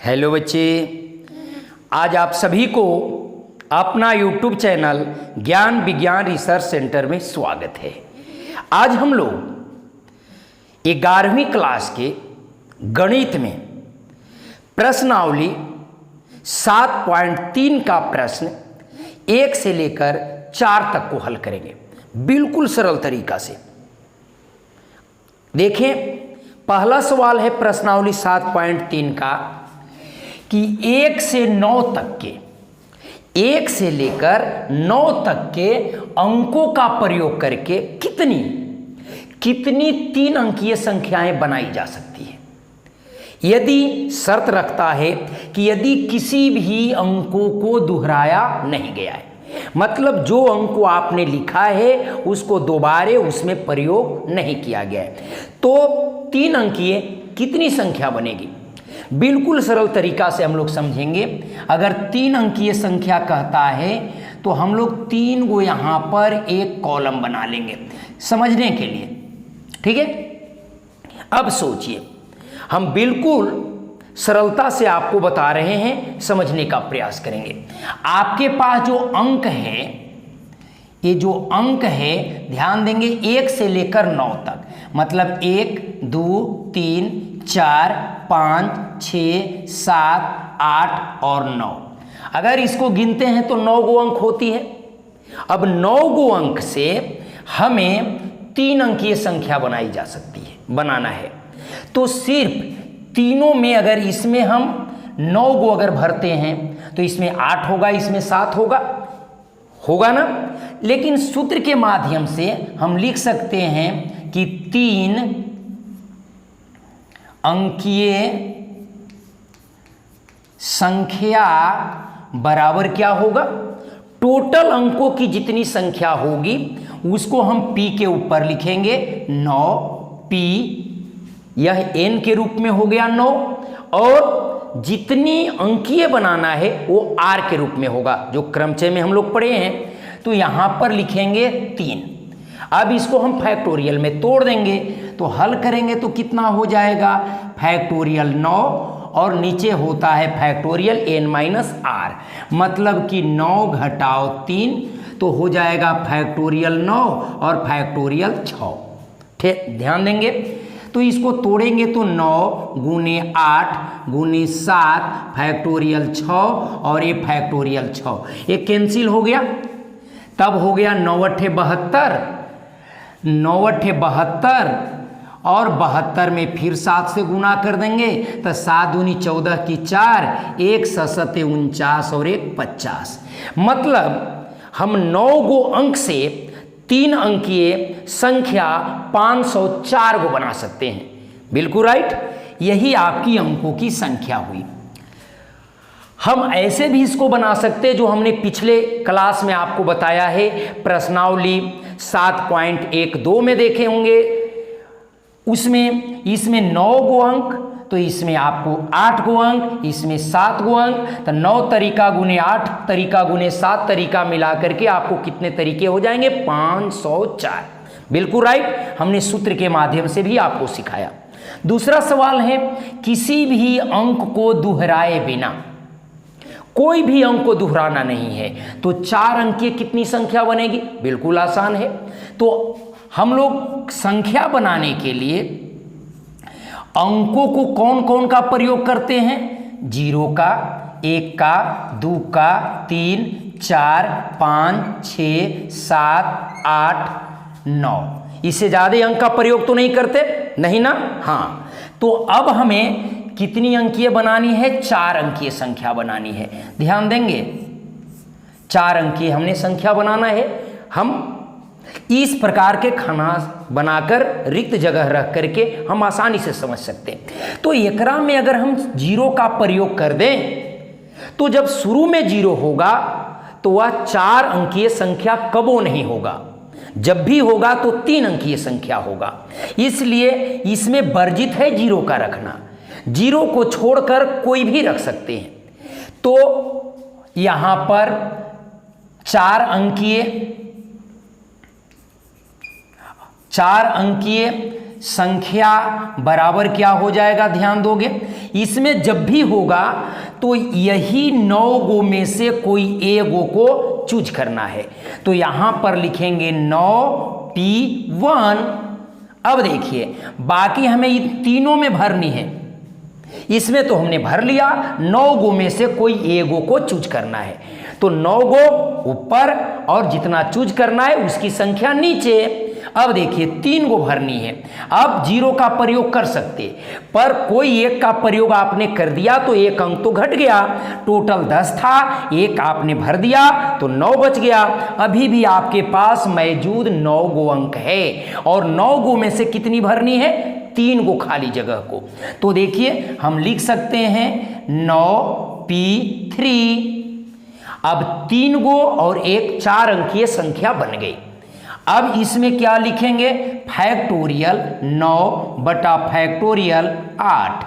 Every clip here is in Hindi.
हेलो बच्चे, आज आप सभी को अपना यूट्यूब चैनल ज्ञान विज्ञान रिसर्च सेंटर में स्वागत है। आज हम लोग 11वीं क्लास के गणित में प्रश्नावली 7.3 का प्रश्न 1 से लेकर 4 तक को हल करेंगे, बिल्कुल सरल तरीका से। देखें, पहला सवाल है प्रश्नावली 7.3 का कि 1 से 9 तक के 1 से लेकर 9 तक के अंकों का प्रयोग करके कितनी 3 अंकीय संख्याएं बनाई जा सकती है। यदि शर्त रखता है कि यदि किसी भी अंकों को दोहराया नहीं गया है, मतलब जो अंक को आपने लिखा है उसको दोबारे उसमें प्रयोग नहीं किया गया है, तो 3 अंकीय कितनी संख्या बनेगी। बिल्कुल सरल तरीका से हम लोग समझेंगे। अगर 3 अंकीय संख्या कहता है तो हम लोग 3 को यहाँ पर एक कॉलम बना लेंगे समझने के लिए, ठीक है। अब सोचिए, हम बिल्कुल सरलता से आपको बता रहे हैं, समझने का प्रयास करेंगे। आपके पास जो अंक है, ये जो अंक है ध्यान देंगे 1 से लेकर 9 तक, मतलब 1 2 3 4 5 6 7 8 और 9। अगर इसको गिनते हैं तो 9 गो अंक होती है। अब 9 गो अंक से हमें 3 अंकीय संख्या बनाई जा सकती है, बनाना है तो सिर्फ तीनों में अगर इसमें हम 9 गो अगर भरते हैं तो इसमें 8 होगा, इसमें 7 होगा ना। लेकिन सूत्र के माध्यम से हम लिख सकते हैं कि 3 अंकीय संख्या बराबर क्या होगा, टोटल अंकों की जितनी संख्या होगी उसको हम p के ऊपर लिखेंगे 9p, यह n के रूप में हो गया 9, और जितनी अंकीय बनाना है वो r के रूप में होगा, जो क्रमचय में हम लोग पढ़े हैं। तो यहां पर लिखेंगे 3। अब इसको हम फैक्टोरियल में तोड़ देंगे तो हल करेंगे तो कितना हो जाएगा, फैक्टोरियल 9 और नीचे होता है फैक्टोरियल n-r, मतलब कि 9 घटाओ 3 तो हो जाएगा फैक्टोरियल 9 और फैक्टोरियल 6। ठीक, ध्यान देंगे। तो इसको तोड़ेंगे तो 9 गुने 8 गुने 7 फैक्टोरियल 6 और ये फैक्टोरियल 6, ये कैंसिल हो गया। तब हो गया 9 अट्ठे 72, 9 अट्ठे 72 और 72 में फिर 7 से गुना कर देंगे तो 7 दूनी 14 की 4, 1 7 49 और 1 50, मतलब हम 9 गो अंक से 3 अंकीय संख्या 504 को बना सकते हैं। बिल्कुल राइट, यही आपकी अंकों की संख्या हुई। हम ऐसे भी इसको बना सकते हैं जो हमने पिछले क्लास में आपको बताया है, प्रश्नावली 7.12 में देखे होंगे। उसमें इसमें 9 गो अंक, तो इसमें आपको 8 गो अंक, इसमें 7 गो अंक, तो 9 तरीका गुने 8 तरीका गुने 7 तरीका मिला करके आपको कितने तरीके हो जाएंगे, 504। बिल्कुल राइट, हमने सूत्र के माध्यम से भी आपको सिखाया। दूसरा सवाल है, किसी भी अंक को दोहराए बिना, कोई भी अंक को दोहराना नहीं है तो 4 अंकीय कितनी संख्या बनेगी। बिल्कुल आसान है। तो हम लोग संख्या बनाने के लिए अंकों को कौन कौन का प्रयोग करते हैं, 0 का, 1 का, 2 का, 3 4 5 6 7 8 9, इससे ज्यादा अंक का प्रयोग तो नहीं करते, नहीं ना। हाँ, तो अब हमें कितनी अंकीय बनानी है, 4 अंकीय संख्या बनानी है। ध्यान देंगे, 4 अंकीय हमने संख्या बनाना है। हम इस प्रकार के खाना बनाकर रिक्त जगह रख करके हम आसानी से समझ सकते हैं। तो एकरा में अगर हम 0 का प्रयोग कर दें तो जब शुरू में 0 होगा तो वह 4 अंकीय संख्या कबो नहीं होगा, जब भी होगा तो 3 अंकीय संख्या होगा। इसलिए इसमें वर्जित है 0 का रखना, 0 को छोड़कर कोई भी रख सकते हैं। तो यहां पर 4 अंकीय संख्या बराबर क्या हो जाएगा, ध्यान दोगे। इसमें जब भी होगा तो यही 9 गो में से कोई एक गो को चूज करना है। तो यहां पर लिखेंगे 9P1। अब देखिए बाकी हमें ये तीनों में भरनी है, इसमें तो हमने भर लिया, 9 गो में से कोई एक गो को चूज करना है। तो 9 गो ऊपर और जितना चूज करना है उसकी संख्या नीचे। अब देखिए 3 गो भरनी है। अब 0 का प्रयोग कर सकते, पर कोई एक का प्रयोग आपने कर दिया तो एक अंक तो घट गया। टोटल 10 था, एक आपने भर दिया तो 9 बच गया। अभी भी आपके पास मौजूद 9 गो अंक है और 9 गो में से कितनी भरनी है, 3 गो खाली जगह को। तो देखिए हम लिख सकते हैं 9P3। अब 3 गो और एक 4 अंकीय संख्या बन गई। अब इसमें क्या लिखेंगे, फैक्टोरियल 9 बटा फैक्टोरियल 8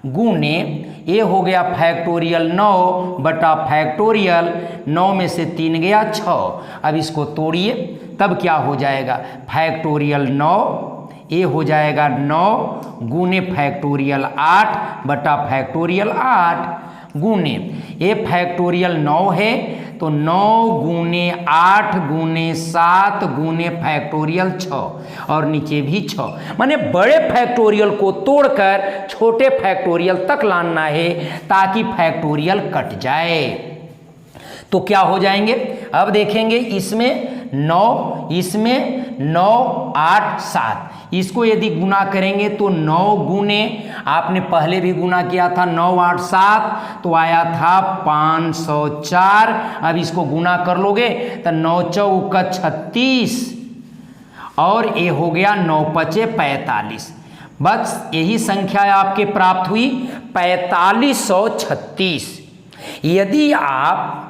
गुने ये हो गया फैक्टोरियल 9 बटा फैक्टोरियल 9 में से 3 गया 6। अब इसको तोड़िए तब क्या हो जाएगा, फैक्टोरियल 9 ये हो जाएगा 9 गुने फैक्टोरियल 8 बटा फैक्टोरियल 8 गुने ये फैक्टोरियल 9 है तो 9 गुने 8 गुने 7 गुने फैक्टोरियल 6 और नीचे भी 6। माने बड़े फैक्टोरियल को तोड़कर छोटे फैक्टोरियल तक लाना है ताकि फैक्टोरियल कट जाए। तो क्या हो जाएंगे, अब देखेंगे इसमें 9, इसमें 9 8 7, इसको यदि गुना करेंगे तो 9 गुने, आपने पहले भी गुना किया था 9 8 7 तो आया था 504। अब इसको गुना कर लोगे तो 9 चौका 36 और ये हो गया 9 पचे 45। बस यही संख्या आपके प्राप्त हुई 4536। यदि आप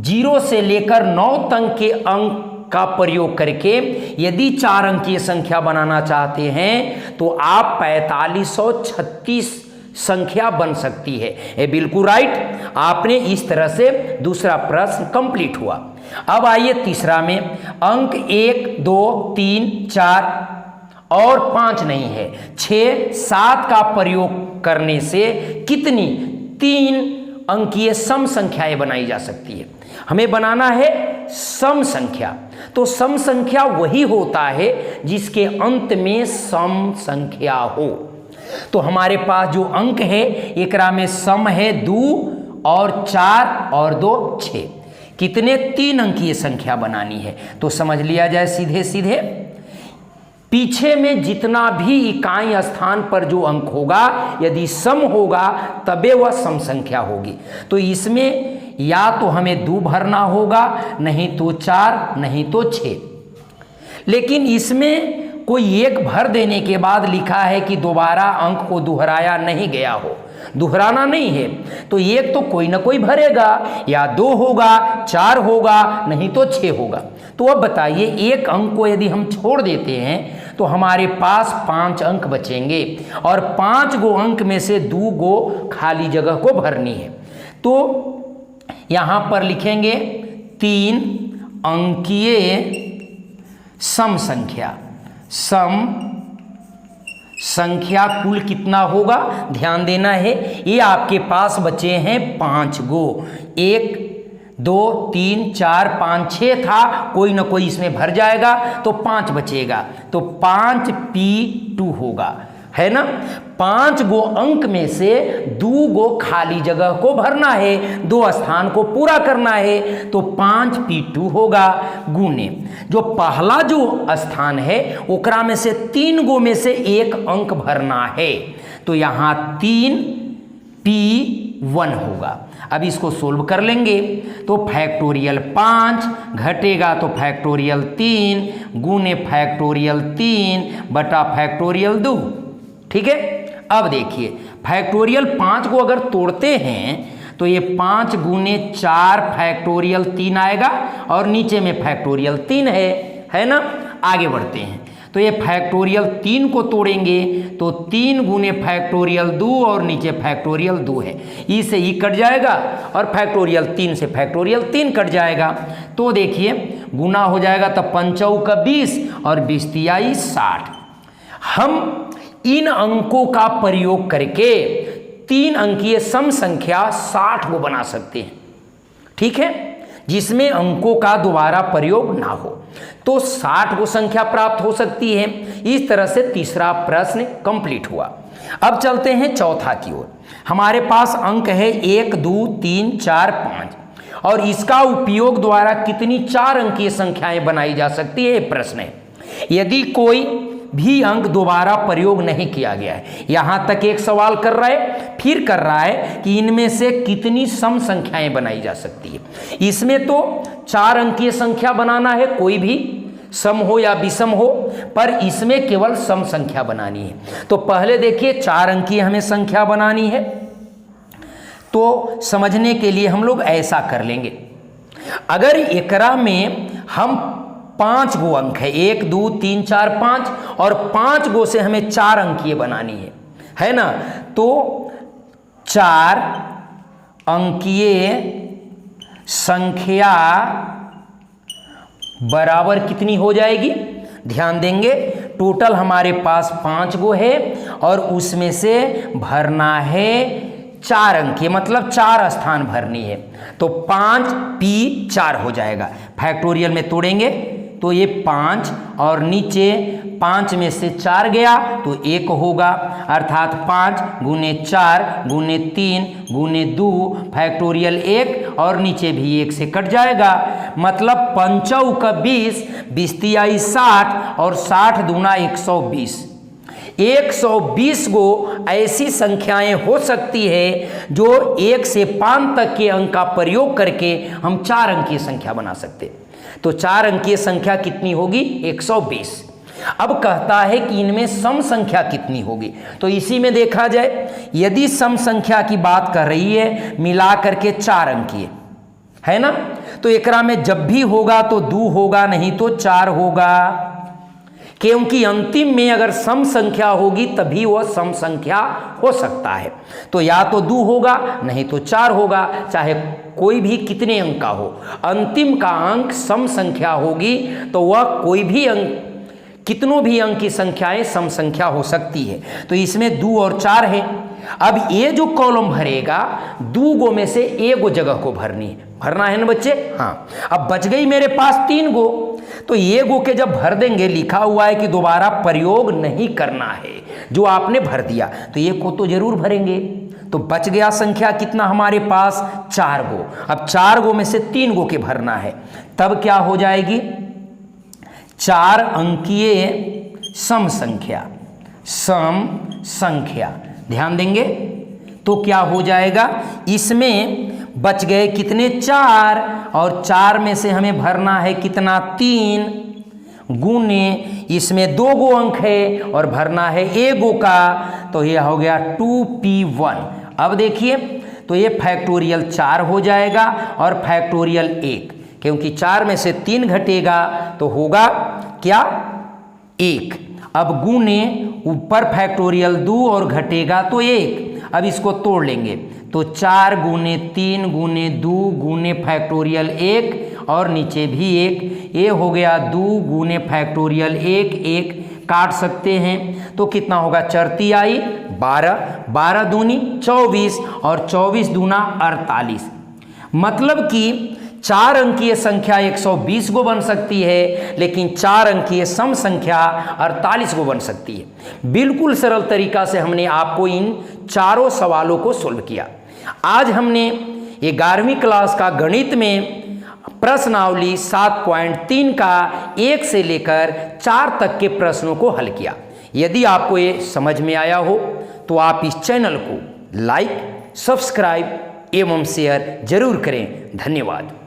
0 से लेकर 9 तक के अंक का प्रयोग करके यदि 4 अंकीय संख्या बनाना चाहते हैं तो आप 4536 संख्या बन सकती है। ये बिल्कुल राइट, आपने इस तरह से दूसरा प्रश्न कंप्लीट हुआ। अब आइए तीसरा में, अंक 1 2 3 4 और 5 नहीं है, 6 7 का प्रयोग करने से कितनी 3 अंकीय सम संख्याएं बनाई जा सकती है। हमें बनाना है सम संख्या। तो सम संख्या वही होता है जिसके अंत में सम संख्या हो। तो हमारे पास जो अंक है एकरा में सम है 2 और 4 और 2 6। कितने 3 अंकीय संख्या बनानी है। तो समझ लिया जाए सीधे सीधे, पीछे में जितना भी इकाई स्थान पर जो अंक होगा यदि सम होगा तबे वह सम संख्या होगी। तो इसमें या तो हमें 2 भरना होगा, नहीं तो 4, नहीं तो 6। लेकिन इसमें कोई एक भर देने के बाद लिखा है कि दोबारा अंक को दोहराया नहीं गया हो, दोहराना नहीं है। तो एक तो कोई ना कोई भरेगा, या 2 होगा, 4 होगा, नहीं तो 6 होगा। तो अब बताइए एक अंक को यदि हम छोड़ देते हैं तो हमारे पास 5 अंक बचेंगे और 5 गो अंक में से 2 गो खाली जगह को भरनी है। तो यहां पर लिखेंगे 3 अंकीय सम संख्या। सम संख्या कुल कितना होगा, ध्यान देना है। ये आपके पास बचे हैं 5 गो, 1 2 3 4 5 6 था, कोई ना कोई इसमें भर जाएगा तो 5 बचेगा। तो 5P2 होगा, है ना। 5 गो अंक में से 2 गो खाली जगह को भरना है, 2 स्थान को पूरा करना है। तो 5P2 होगा गुने जो पहला जो स्थान है ओकरा में से 3 गो में से एक अंक भरना है। तो यहाँ 3P1 होगा। अब इसको सोल्व कर लेंगे तो फैक्टोरियल 5 घटेगा तो फैक्टोरियल 3 गुने फैक्टोरियल 3 बटा फैक्टोरियल 2। ठीक है। अब देखिए फैक्टोरियल 5 को अगर तोड़ते हैं तो ये 5 गुने 4 फैक्टोरियल 3 आएगा और नीचे में फैक्टोरियल 3 है ना। आगे बढ़ते हैं तो ये फैक्टोरियल 3 को तोड़ेंगे तो 3 गुने फैक्टोरियल 2 और नीचे फैक्टोरियल 2 है, ई से ई कट जाएगा और फैक्टोरियल 3 से फैक्टोरियल 3 कट जाएगा। तो देखिए गुना हो जाएगा तब 5 का 20 और 20 तियाई 60। हम इन अंकों का प्रयोग करके 3 अंकीय सम संख्या 60 को बना सकते हैं, ठीक है, जिसमें अंकों का दोबारा प्रयोग ना हो, तो 60 को संख्या प्राप्त हो सकती है। इस तरह से तीसरा प्रश्न कंप्लीट हुआ। अब चलते हैं चौथा की ओर। हमारे पास अंक है 1 2 3 4 5 और इसका उपयोग द्वारा कितनी 4 अंकीय संख्याएं बनाई जा सकती है, ये प्रश्न है। यदि कोई भी अंक दोबारा प्रयोग नहीं किया गया है, यहां तक एक सवाल कर रहा है, फिर कर रहा है कि इनमें से कितनी सम संख्याएं बनाई जा सकती है। इसमें तो 4 अंकीय संख्या बनाना है, कोई भी सम हो या विषम हो, पर इसमें केवल सम संख्या बनानी है। तो पहले देखिए 4 अंकीय हमें संख्या बनानी है, तो समझने के लिए हम लोग ऐसा कर लेंगे। अगर एकरा में हम 5 गो अंक है, 1 2 3 4 5 और 5 गो से हमें 4 अंकीय बनानी है ना, तो 4 अंकीय संख्या बराबर कितनी हो जाएगी, ध्यान देंगे, टोटल हमारे पास 5 गो है और उसमें से भरना है 4 अंकीय, मतलब 4 स्थान भरनी है, तो 5p4 हो जाएगा। फैक्टोरियल में तोड़ेंगे तो ये 5 और नीचे 5 में से 4 गया तो 1 होगा, अर्थात 5 गुने 4 गुने 3 गुने 2 फैक्टोरियल 1 और नीचे भी 1 से कट जाएगा, मतलब 5 का 20, 20 तिया 60 और 60 दूना 120। 120 गो ऐसी संख्याएं हो सकती है जो 1 से 5 तक के अंक का प्रयोग करके हम 4 अंकीय संख्या बना सकते हैं। तो 4 अंकीय संख्या कितनी होगी, 120। अब कहता है कि इनमें सम संख्या कितनी होगी, तो इसी में देखा जाए, यदि सम संख्या की बात कर रही है मिला करके 4 अंकीय है ना, तो एकरा में जब भी होगा तो 2 होगा, नहीं तो 4 होगा, क्योंकि अंतिम में अगर सम संख्या होगी तभी वह सम संख्या हो सकता है। तो या तो 2 होगा नहीं तो 4 होगा, चाहे कोई भी कितने अंक का हो, अंतिम का अंक सम संख्या होगी तो वह कोई भी अंक, कितनों भी अंक की संख्याएं सम संख्या हो सकती है। तो इसमें 2 और 4 है। अब ये जो कॉलम भरेगा 2 गो में से 1 गो जगह को भरना है ना बच्चे, हाँ। अब बच गई मेरे पास 3 गो, तो ये गो के जब भर देंगे, लिखा हुआ है कि दोबारा प्रयोग नहीं करना है, जो आपने भर दिया, तो ये को तो जरूर भरेंगे, तो बच गया संख्या कितना हमारे पास, 4 गो। अब 4 गो में से 3 गो के भरना है, तब क्या हो जाएगी, 4 अंकीय सम संख्या, ध्यान देंगे, तो क्या हो जाएगा, इसमें बच गए कितने, 4, और 4 में से हमें भरना है कितना, 3 गुने, इसमें 2 गो अंक है और भरना है 1 गो का, तो यह हो गया 2p1। अब देखिए, तो ये फैक्टोरियल 4 हो जाएगा और फैक्टोरियल 1, क्योंकि 4 में से 3 घटेगा तो होगा क्या, 1। अब गुने, ऊपर फैक्टोरियल 2 और घटेगा तो 1। अब इसको तोड़ लेंगे तो 4 गुने 3 गुने 2 गुने फैक्टोरियल 1 और नीचे भी 1, ये हो गया 2 गुने फैक्टोरियल 1, 1 काट सकते हैं तो कितना होगा, 4 आई 12, 12 दूनी 24 और 24 दूना 48, मतलब कि 4 अंकीय संख्या 120 गो बन सकती है, लेकिन 4 अंकीय सम संख्या 48 गो बन सकती है। बिल्कुल सरल तरीका से हमने आपको इन चारों सवालों को सोल्व किया। आज हमने 11वीं क्लास का गणित में प्रश्नावली 7.3 का 1 से लेकर 4 तक के प्रश्नों को हल किया। यदि आपको ये समझ में आया हो तो आप इस चैनल को लाइक, सब्सक्राइब एवं शेयर जरूर करें। धन्यवाद।